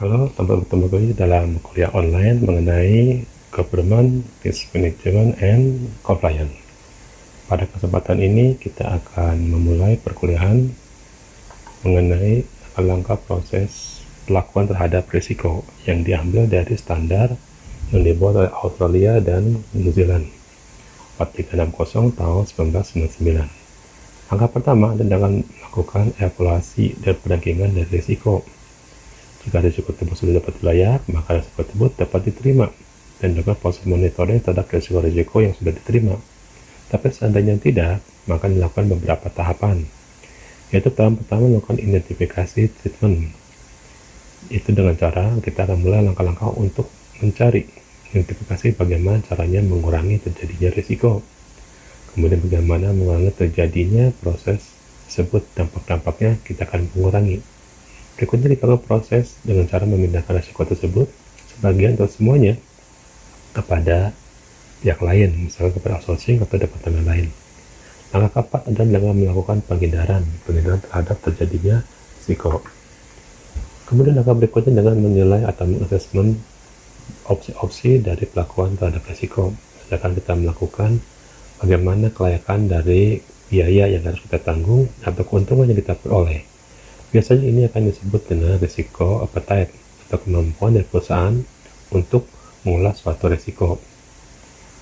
Halo, selamat bertemu kembali dalam kuliah online mengenai Government, Risk Management, and Compliance. Pada kesempatan ini kita akan memulai perkuliahan mengenai langkah proses pelakuan terhadap risiko yang diambil dari standar yang dibuat oleh Australia dan New Zealand 4360 tahun 1999. Langkah pertama adalah melakukan evaluasi dan pendampingan dari risiko. Jika risiko tersebut sudah dapat dilayak, maka risiko tersebut dapat diterima dan dilakukan proses monitoring terhadap risiko-risiko yang sudah diterima. Tapi seandainya tidak, maka dilakukan beberapa tahapan, yaitu tahap pertama melakukan identifikasi treatment. Itu dengan cara kita akan mulai langkah-langkah untuk mencari identifikasi bagaimana caranya mengurangi terjadinya risiko, kemudian bagaimana mengurangi terjadinya proses tersebut, dampak-dampaknya kita akan mengurangi. Berikutnya dilakukan proses dengan cara memindahkan risiko tersebut sebagian atau semuanya kepada pihak lain, misalnya kepada outsourcing atau departemen lain. Langkah keempat adalah melakukan penghindaran terhadap terjadinya risiko. Kemudian langkah berikutnya dengan menilai atau mengassessment opsi-opsi dari pelakuan terhadap risiko. Misalkan kita melakukan bagaimana kelayakan dari biaya yang harus kita tanggung atau keuntungan yang kita peroleh. Biasanya ini akan disebut dengan risiko appetite atau kemampuan dari perusahaan untuk mengolah suatu risiko.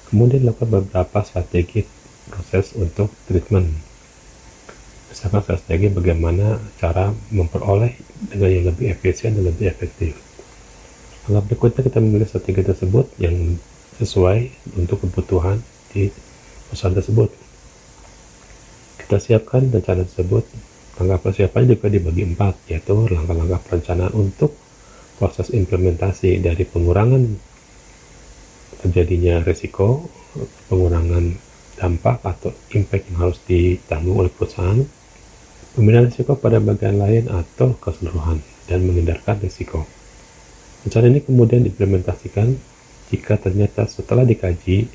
Kemudian dilakukan beberapa strategi proses untuk treatment. Misalkan strategi bagaimana cara memperoleh dengan yang lebih efisien dan lebih efektif. Langkah berikutnya kita memilih strategi tersebut yang sesuai untuk kebutuhan di perusahaan tersebut. Kita siapkan rencana tersebut. Langkah persiapan juga dibagi 4, yaitu langkah-langkah perencanaan untuk proses implementasi dari pengurangan terjadinya risiko, pengurangan dampak atau impact yang harus ditanggung oleh perusahaan, pemindahan risiko pada bagian lain atau keseluruhan, dan menghindarkan risiko. Rencana ini kemudian diimplementasikan jika ternyata setelah dikaji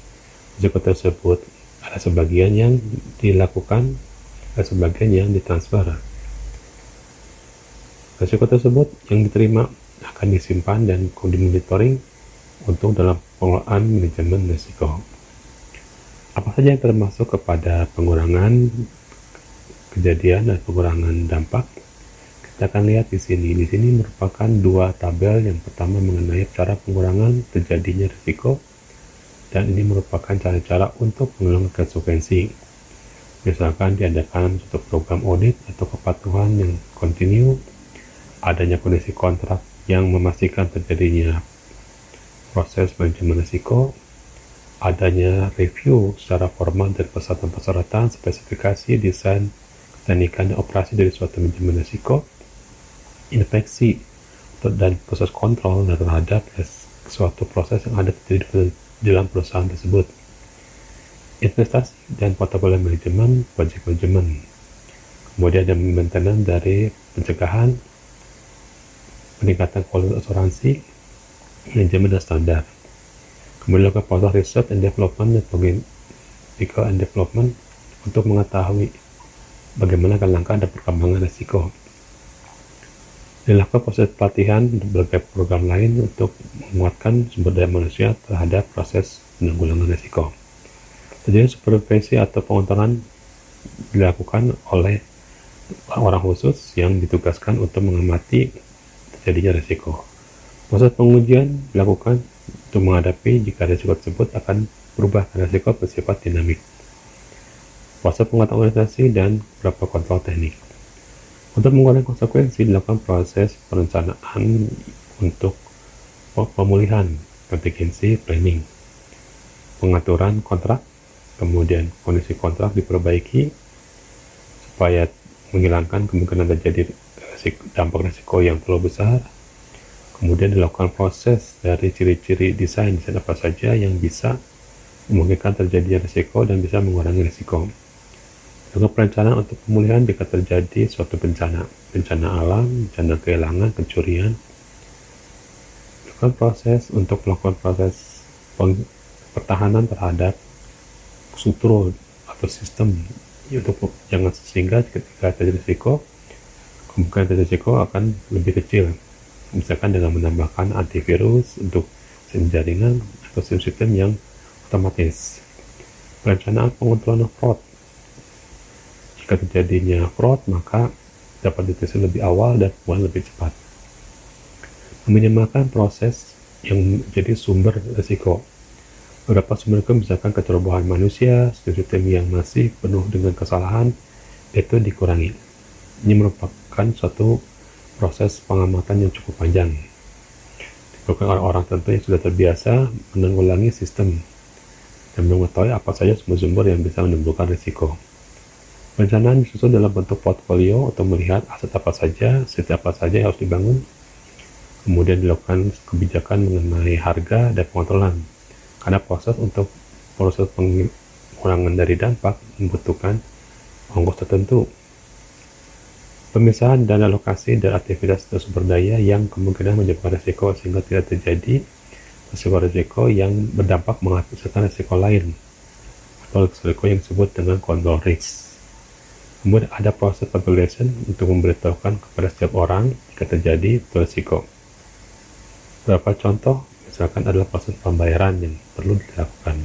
risiko tersebut ada sebagian yang dilakukan, ada sebagian yang ditransfer. Risiko tersebut yang diterima akan disimpan dan dimonitoring untuk dalam pengelolaan manajemen risiko. Apa saja yang termasuk kepada pengurangan kejadian dan pengurangan dampak? Kita akan lihat di sini. Di sini merupakan dua tabel. Yang pertama mengenai cara pengurangan terjadinya risiko, dan ini merupakan cara-cara untuk mengurangi konsekuensi. Misalkan diadakan suatu program audit atau kepatuhan yang kontinu, adanya kondisi kontrak yang memastikan terjadinya proses manajemen risiko, adanya review secara formal dari persyaratan-persyaratan, spesifikasi, desain, keteknikan, dan operasi dari suatu manajemen risiko, inspeksi dan proses kontrol terhadap suatu proses yang ada di dalam perusahaan tersebut, investasi dan portofolio manajemen, project manajemen. Kemudian ada maintenance dari pencegahan, peningkatan kualitas asuransi, manajemen dan standar. Kemudian lakukan proses research and development dan technical and development untuk mengetahui bagaimana langkah dan perkembangan risiko. Dilakukan proses pelatihan dan berbagai program lain untuk menguatkan sumber daya manusia terhadap proses penanggulangan risiko. Jadi supervisi atau pengontrolan dilakukan oleh orang khusus yang ditugaskan untuk mengamati terjadinya risiko. Proses pengujian dilakukan untuk menghadapi jika risiko tersebut akan berubah karena risiko bersifat dinamik. Proses penguatan organisasi dan beberapa kontrol teknik. Untuk mengurangi konsekuensi dilakukan proses perencanaan untuk pemulihan, contingency planning, pengaturan kontrak. Kemudian kondisi kontrak diperbaiki supaya menghilangkan kemungkinan terjadi dampak risiko yang terlalu besar. Kemudian dilakukan proses dari ciri-ciri desain apa saja yang bisa memungkinkan terjadinya risiko dan bisa mengurangi risiko. Lakukan perencanaan untuk pemulihan jika terjadi suatu bencana alam, bencana kehilangan, pencurian. Lakukan proses untuk melakukan proses pertahanan terhadap struktur atau sistem untuk sehingga ketika terjadi risiko, kemungkinan terjadi risiko akan lebih kecil. misalkan dengan menambahkan antivirus untuk sistem jaringan atau sistem yang otomatis. Perencanaan pengontrolan fraud. Jika terjadinya fraud, maka dapat deteksi lebih awal dan pemulihan lebih cepat. Meminimalkan proses yang menjadi sumber risiko. Beberapa sumber risiko misalkan kecerobohan manusia, sistem yang masih penuh dengan kesalahan, itu dikurangi. Ini merupakan suatu proses pengamatan yang cukup panjang. Dilakukan orang-orang tentu yang sudah terbiasa menanggulangi sistem dan mengetahui apa saja sumber-sumber yang bisa menimbulkan risiko. Perencanaan disusun dalam bentuk portfolio atau melihat aset apa saja, setiap apa saja yang harus dibangun. Kemudian dilakukan kebijakan mengenai harga dan pengontrolan. Karena proses pengurangan dari dampak membutuhkan ongkos tertentu. Pemisahan dan alokasi dan aktivitas sumber daya yang kemungkinan menyebabkan risiko sehingga tidak terjadi risiko yang berdampak menghasilkan risiko lain atau risiko yang disebut dengan control risk. Kemudian ada proses evaluation untuk memberitahukan kepada setiap orang jika terjadi risiko. Beberapa contoh misalkan adalah proses pembayaran yang perlu dilakukan.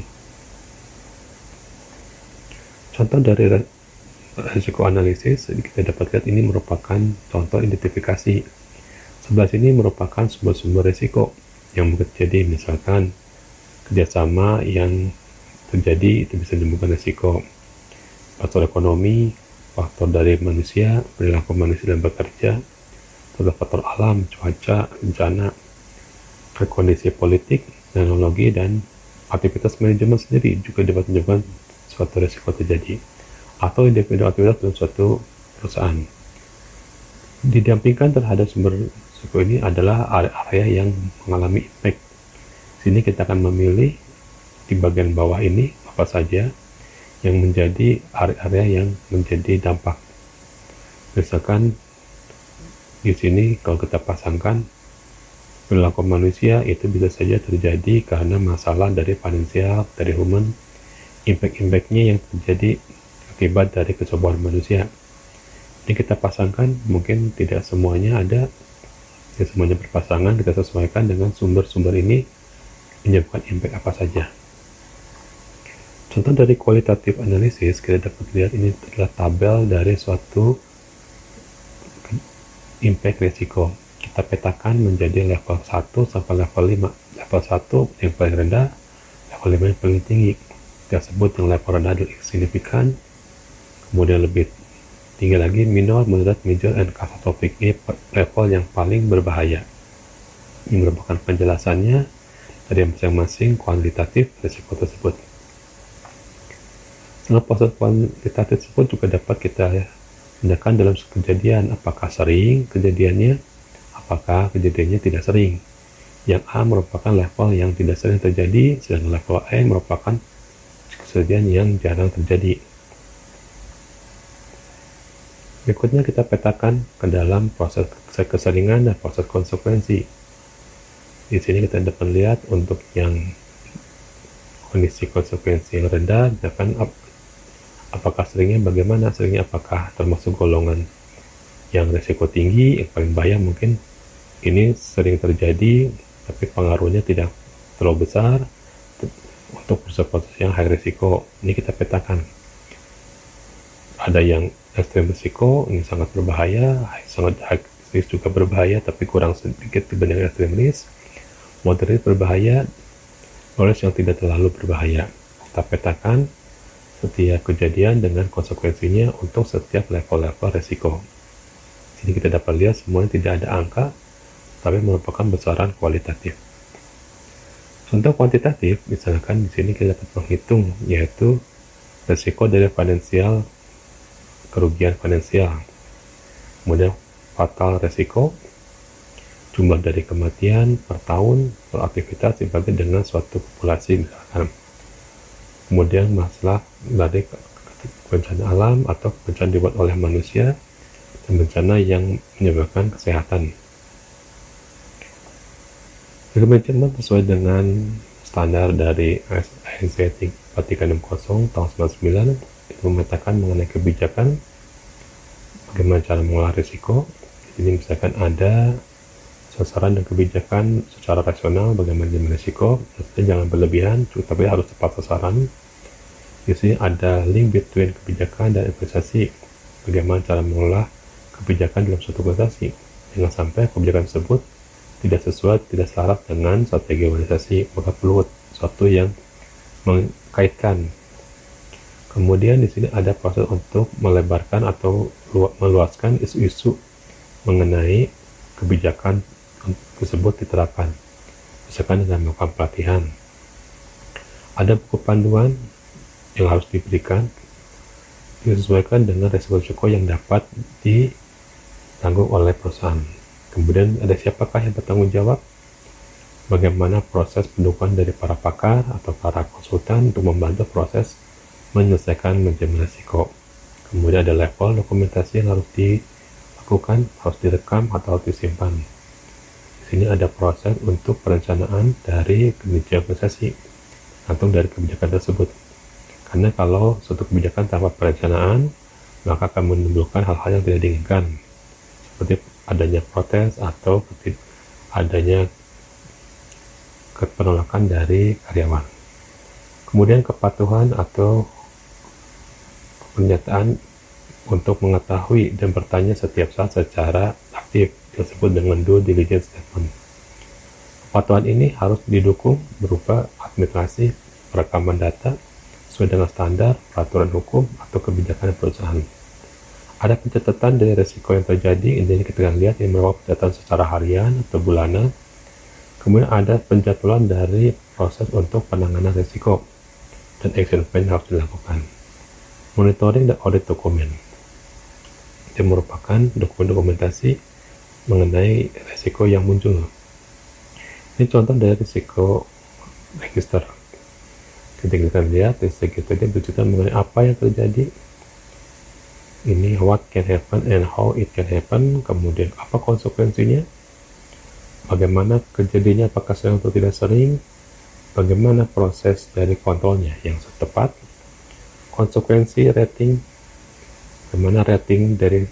Contoh dari risiko analisis kita dapat lihat ini merupakan contoh identifikasi. Sebelah sini merupakan sumber-sumber risiko yang mungkin terjadi, misalkan kerjasama yang terjadi itu bisa menimbulkan risiko. Faktor ekonomi, faktor dari manusia, perilaku manusia dalam bekerja, faktor alam, cuaca, bencana, kondisi politik, teknologi, dan aktivitas manajemen sendiri juga dapat menyebabkan suatu risiko terjadi, atau individu aktivitas dalam suatu perusahaan. Didampingkan terhadap sumber risiko ini adalah area yang mengalami impact. Sini kita akan memilih di bagian bawah ini apa saja yang menjadi area yang menjadi dampak. Misalkan di sini kalau kita pasangkan perilaku manusia itu bisa saja terjadi karena masalah dari finansial, dari human, impact-impactnya yang terjadi akibat dari kecobaan manusia. Ini kita pasangkan, mungkin tidak semuanya ada, tidak semuanya berpasangan, kita sesuaikan dengan sumber-sumber ini menyebabkan impact apa saja. Contoh dari kualitatif analisis, kita dapat lihat ini adalah tabel dari suatu impact risiko. Kita petakan menjadi level 1 sampai level 5. Level 1 yang paling rendah, level 5 yang paling tinggi. Kita sebut yang level rendah adalah signifikan, kemudian lebih tinggi lagi minor, moderate, major, and catastrophic. Ini level yang paling berbahaya. Ini merupakan penjelasannya dari masing-masing kuantitatif risiko tersebut. Dengan proses kuantitatif tersebut juga dapat kita tindakan dalam kejadian, apakah sering kejadiannya, apakah kejadiannya tidak sering. Yang A merupakan level yang tidak sering terjadi, sedangkan level A merupakan kejadian yang jarang terjadi. Berikutnya kita petakan ke dalam proses keseringan dan proses konsekuensi. Di sini kita dapat lihat untuk yang kondisi konsekuensi yang rendah, misalkan apakah seringnya, bagaimana seringnya, apakah termasuk golongan yang risiko tinggi, yang paling bahaya mungkin ini sering terjadi, tapi pengaruhnya tidak terlalu besar untuk proses-proses yang high risiko. Ini kita petakan. Ada yang ekstrem risiko, ini sangat berbahaya, sangat high risk juga berbahaya, tapi kurang sedikit dibanding ekstrem risk. Moderate berbahaya, low risk yang tidak terlalu berbahaya. Kita petakan setiap kejadian dengan konsekuensinya untuk setiap level-level risiko. Jadi kita dapat lihat semuanya tidak ada angka, tapi merupakan besaran kualitatif. Contoh kuantitatif, misalkan di sini kita dapat menghitung, yaitu risiko dari finansial, kerugian finansial, kemudian fatal risiko, jumlah dari kematian per tahun per aktivitas dibagi dengan suatu populasi misalkan. Kemudian masalah dari bencana alam atau bencana dibuat oleh manusia dan bencana yang menyebabkan kesehatan. Manajemen sesuai dengan standar dari ISO 4360 tahun 99 itu memetakan mengenai kebijakan bagaimana cara mengolah risiko. Jadi misalkan ada sasaran dan kebijakan secara rasional, bagaimana manajemen risiko, jangan berlebihan, tapi harus tepat sasaran. Di sini ada link between kebijakan dan investasi, bagaimana cara mengolah kebijakan dalam suatu investasi. Jangan sampai kebijakan tersebut tidak sesuai, tidak selaras dengan strategi organisasi, maka perlu sesuatu yang mengkaitkan. Kemudian di sini ada proses untuk melebarkan atau meluaskan isu-isu mengenai kebijakan tersebut diterapkan, misalkan dengan melakukan pelatihan. Ada buku panduan yang harus diberikan disesuaikan dengan resiko-resiko yang dapat ditanggung oleh perusahaan. Kemudian ada siapakah yang bertanggung jawab, bagaimana proses pendukungan dari para pakar atau para konsultan untuk membantu proses menyelesaikan manajemen risiko. Kemudian ada level dokumentasi yang harus dilakukan, harus direkam atau harus disimpan. Di sini ada proses untuk perencanaan dari kinerja organisasi, tergantung dari kebijakan tersebut. Karena kalau suatu kebijakan tanpa perencanaan, maka akan menimbulkan hal-hal yang tidak diinginkan, seperti adanya protes atau adanya penolakan dari karyawan. Kemudian kepatuhan atau pernyataan untuk mengetahui dan bertanya setiap saat secara aktif, disebut dengan due diligence statement. Kepatuhan ini harus didukung berupa administrasi perekaman data sesuai dengan standar, peraturan hukum, atau kebijakan perusahaan. Ada pencatatan dari risiko yang terjadi, intinya kita akan lihat ini merupakan pencatatan secara harian atau bulanan. Kemudian ada penjadwalan dari proses untuk penanganan risiko dan action plan harus dilakukan. Monitoring dan audit dokumen itu merupakan dokumentasi mengenai risiko yang muncul. Ini contoh dari risiko register. Ketika kita lihat risiko tadi bercerita mengenai apa yang terjadi, ini what can happen and how it can happen, kemudian apa konsekuensinya, bagaimana kejadiannya, apakah sering atau tidak sering, bagaimana proses dari kontrolnya yang tepat, konsekuensi rating, bagaimana rating dari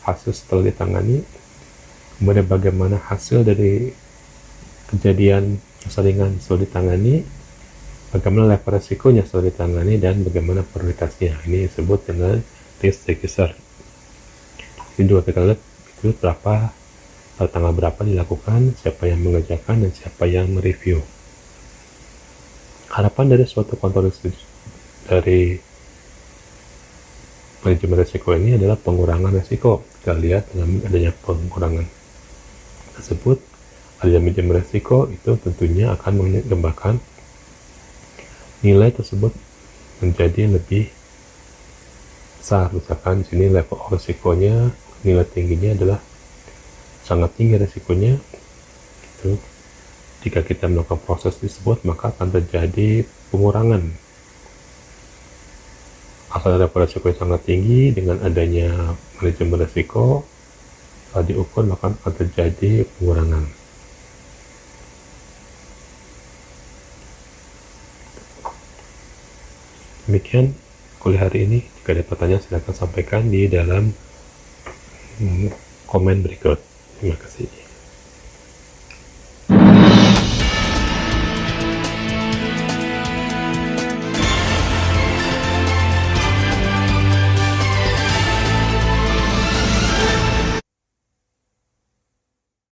hasil setelah ditangani, kemudian bagaimana hasil dari kejadian keseringan setelah ditangani, bagaimana level resikonya setelah ditangani, dan bagaimana prioritasnya. Ini disebut dengan risk register. Ini juga kita lihat itu berapa, pada tanggal berapa dilakukan, siapa yang mengerjakan, dan siapa yang mereview. Harapan dari suatu kontrol dari manajemen risiko ini adalah pengurangan risiko. Kita lihat dengan adanya pengurangan tersebut, adanya manajemen risiko itu tentunya akan mengembangkan nilai tersebut menjadi lebih besar. Misalkan di sini level risikonya, nilai tingginya adalah sangat tinggi risikonya. Gitu. Jika kita melakukan proses tersebut, maka akan terjadi pengurangan. Asal level risiko yang sangat tinggi, dengan adanya manajemen risiko setelah diukur, maka akan terjadi pengurangan. Demikian kuliah hari ini. Jika ada pertanyaan, silakan sampaikan di dalam komen berikut. Terima kasih.